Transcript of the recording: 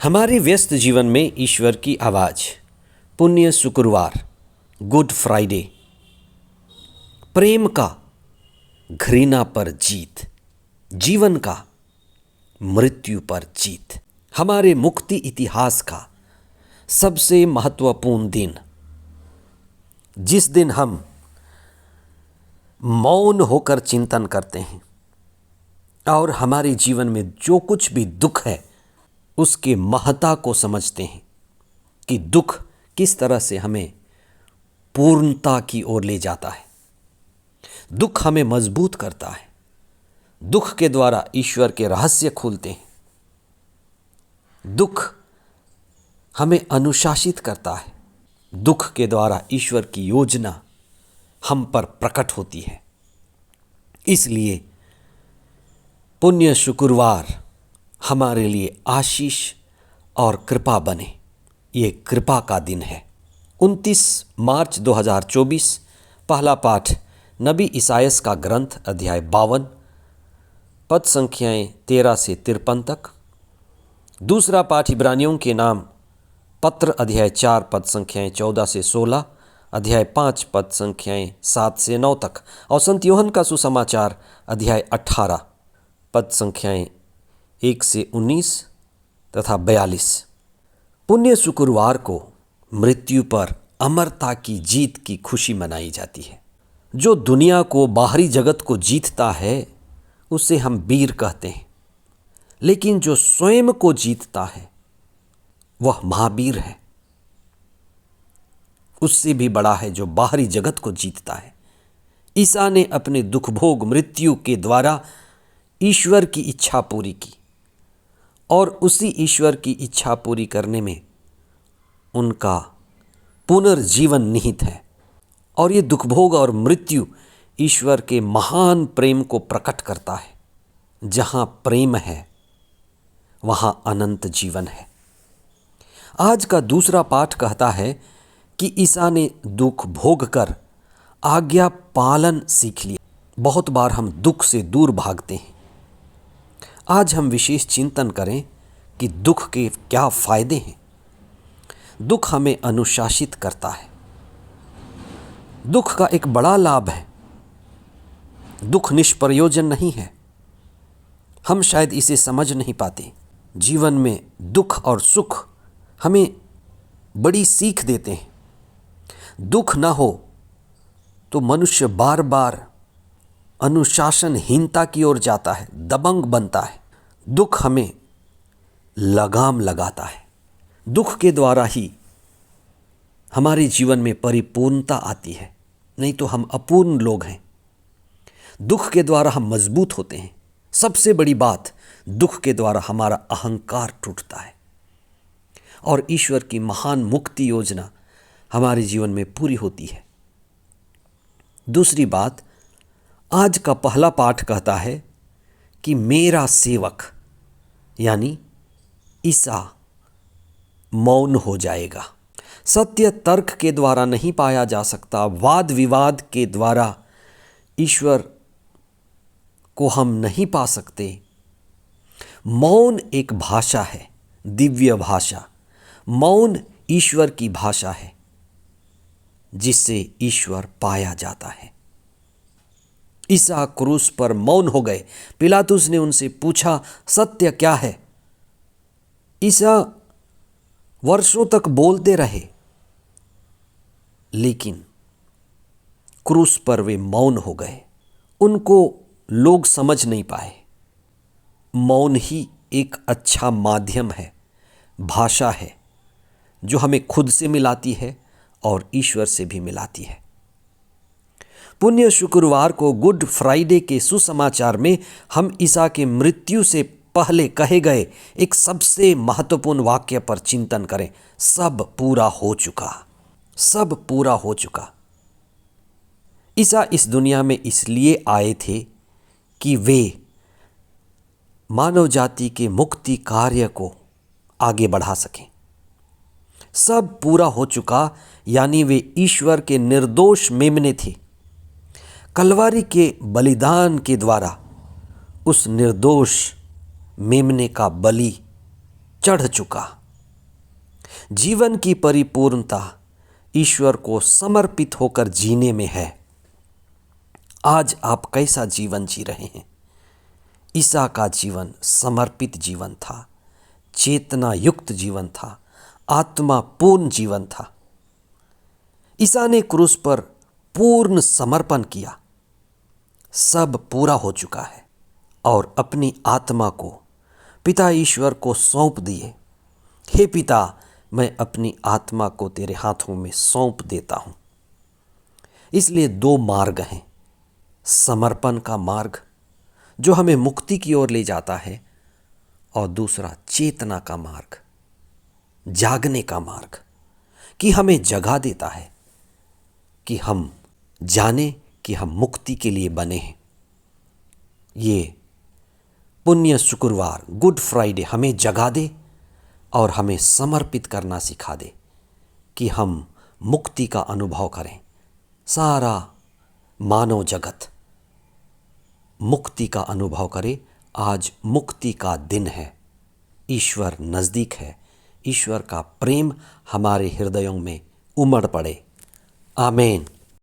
हमारे व्यस्त जीवन में ईश्वर की आवाज़, पुण्य शुक्रवार, गुड फ्राइडे, प्रेम का घृणा पर जीत, जीवन का मृत्यु पर जीत, हमारे मुक्ति इतिहास का सबसे महत्वपूर्ण दिन, जिस दिन हम मौन होकर चिंतन करते हैं और हमारे जीवन में जो कुछ भी दुख है उसके महत्ता को समझते हैं कि दुख किस तरह से हमें पूर्णता की ओर ले जाता है। दुख हमें मजबूत करता है। दुख के द्वारा ईश्वर के रहस्य खुलते हैं। दुख हमें अनुशासित करता है। दुख के द्वारा ईश्वर की योजना हम पर प्रकट होती है। इसलिए पुण्य शुक्रवार हमारे लिए आशीष और कृपा बने। ये कृपा का दिन है। 29 मार्च 2024 पहला पाठ नबी इसायास का ग्रंथ अध्याय 52 पद संख्याएं 13 से 53 तक। दूसरा पाठ इब्रानियों के नाम पत्र अध्याय 4 पद संख्याएं 14 से 16, अध्याय 5 पद संख्याएं 7 से 9 तक और संत यूहन्ना का सुसमाचार अध्याय 18 पद संख्याएं 1 से 19 तथा 42। पुण्य शुक्रवार को मृत्यु पर अमरता की जीत की खुशी मनाई जाती है। जो दुनिया को, बाहरी जगत को जीतता है उसे हम वीर कहते हैं, लेकिन जो स्वयं को जीतता है वह महावीर है। उससे भी बड़ा है जो बाहरी जगत को जीतता है। ईसा ने अपने दुख भोग मृत्यु के द्वारा ईश्वर की इच्छा पूरी की और उसी ईश्वर की इच्छा पूरी करने में उनका पुनर्जीवन निहित है। और ये दुख भोग और मृत्यु ईश्वर के महान प्रेम को प्रकट करता है। जहाँ प्रेम है वहाँ अनंत जीवन है। आज का दूसरा पाठ कहता है कि ईसा ने दुख भोग कर आज्ञा पालन सीख लिया। बहुत बार हम दुख से दूर भागते हैं। आज हम विशेष चिंतन करें कि दुख के क्या फायदे हैं। दुख हमें अनुशासित करता है। दुख का एक बड़ा लाभ है। दुख निष्प्रयोजन नहीं है। हम शायद इसे समझ नहीं पाते। जीवन में दुख और सुख हमें बड़ी सीख देते हैं। दुख ना हो तो मनुष्य बार बार अनुशासनहीनता की ओर जाता है, दबंग बनता है। दुख हमें लगाम लगाता है। दुख के द्वारा ही हमारे जीवन में परिपूर्णता आती है, नहीं तो हम अपूर्ण लोग हैं। दुख के द्वारा हम मजबूत होते हैं। सबसे बड़ी बात, दुख के द्वारा हमारा अहंकार टूटता है और ईश्वर की महान मुक्ति योजना हमारे जीवन में पूरी होती है। दूसरी बात, आज का पहला पाठ कहता है कि मेरा सेवक यानी ईसा मौन हो जाएगा। सत्य तर्क के द्वारा नहीं पाया जा सकता। वाद विवाद के द्वारा ईश्वर को हम नहीं पा सकते। मौन एक भाषा है, दिव्य भाषा। मौन ईश्वर की भाषा है जिससे ईश्वर पाया जाता है। ईसा क्रूस पर मौन हो गए। पिलातुस ने उनसे पूछा, सत्य क्या है? ईसा वर्षों तक बोलते रहे, लेकिन क्रूस पर वे मौन हो गए। उनको लोग समझ नहीं पाए। मौन ही एक अच्छा माध्यम है, भाषा है, जो हमें खुद से मिलाती है और ईश्वर से भी मिलाती है। पुण्य शुक्रवार को गुड फ्राइडे के सुसमाचार में हम ईसा के मृत्यु से पहले कहे गए एक सबसे महत्वपूर्ण वाक्य पर चिंतन करें। सब पूरा हो चुका। सब पूरा हो चुका। ईसा इस दुनिया में इसलिए आए थे कि वे मानव जाति के मुक्ति कार्य को आगे बढ़ा सकें। सब पूरा हो चुका यानी वे ईश्वर के निर्दोष मेमने थे। कलवारी के बलिदान के द्वारा उस निर्दोष मेमने का बलि चढ़ चुका। जीवन की परिपूर्णता ईश्वर को समर्पित होकर जीने में है। आज आप कैसा जीवन जी रहे हैं? ईसा का जीवन समर्पित जीवन था, चेतना युक्त जीवन था, आत्मा पूर्ण जीवन था। ईसा ने क्रूस पर पूर्ण समर्पण किया। सब पूरा हो चुका है और अपनी आत्मा को पिता ईश्वर को सौंप दिए। हे पिता, मैं अपनी आत्मा को तेरे हाथों में सौंप देता हूं। इसलिए दो मार्ग हैं, समर्पण का मार्ग जो हमें मुक्ति की ओर ले जाता है, और दूसरा चेतना का मार्ग, जागने का मार्ग, कि हमें जगा देता है कि हम जाने कि हम मुक्ति के लिए बने हैं। ये पुण्य शुक्रवार, गुड फ्राइडे हमें जगा दे और हमें समर्पित करना सिखा दे कि हम मुक्ति का अनुभव करें। सारा मानव जगत मुक्ति का अनुभव करे। आज मुक्ति का दिन है, ईश्वर नज़दीक है। ईश्वर का प्रेम हमारे हृदयों में उमड़ पड़े। आमीन।